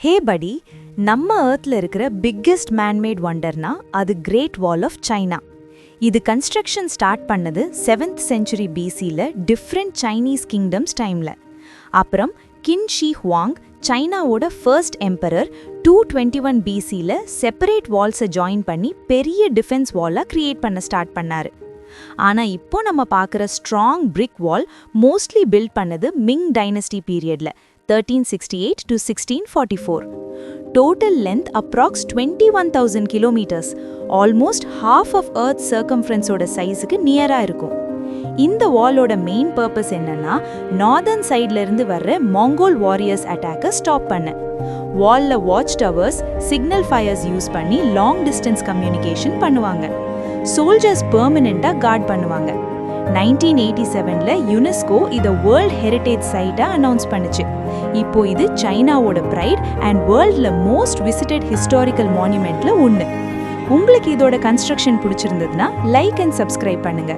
ஹே படி, நம்ம எர்த்ல இருக்கிற பிக்கெஸ்ட் மேன்மேட் வண்டர்னா அது கிரேட் வால் ஆஃப் சைனா. இது கன்ஸ்ட்ரக்ஷன் ஸ்டார்ட் பண்ணது 7th செஞ்சுரி பிசியில் டிஃப்ரெண்ட் சைனீஸ் கிங்டம்ஸ் டைமில். அப்புறம் கின் ஷி ஹுவாங், சைனாவோட ஃபர்ஸ்ட் எம்பரர் 221 பிசியில் செப்பரேட் வால்ஸை ஜாயின் பண்ணி பெரிய டிஃபென்ஸ் வாலாக கிரியேட் பண்ண ஸ்டார்ட் பண்ணாரு. ஆனால் இப்போ நம்ம பார்க்குற ஸ்ட்ராங் பிரிக் வால் மோஸ்ட்லி பில்ட் பண்ணது மிங் டைனஸ்டி பீரியடில் 1368 to 1644. Total length approx 21,000 kilometers, almost half of Earth's circumference ஓட சைஸுக்கு நியரா இருக்கும். இந்த வாலோட மெயின் பர்பஸ் என்னன்னா, நார்தர்ன் சைட்ல இருந்து வர்ற மாங்கோல் வாரியர்ஸ் அட்டாக்கை ஸ்டாப் பண்ண. வால்ல watch towers, signal fires use பண்ணி லாங் டிஸ்டன்ஸ் கம்யூனிகேஷன் பண்ணுவாங்க. சோல்ஜர்ஸ் பெர்மனெண்டா கார்ட் பண்ணுவாங்க. 1987ல யுனெஸ்கோ இதை வேர்ல்ட் ஹெரிட்டேஜ் சைட்டா அனௌன்ஸ் பண்ணுச்சு. இப்போ இது சைனாவோட பிரைட் அண்ட் வேர்ல்ட்ல மோஸ்ட் விசிட்டட் ஹிஸ்டாரிக்கல் மான்யூமெண்ட்ல ஒன்று. உங்களுக்கு இதோட கன்ஸ்ட்ரக்ஷன் பிடிச்சிருந்ததுன்னா லைக் அண்ட் சப்ஸ்கிரைப் பண்ணுங்க.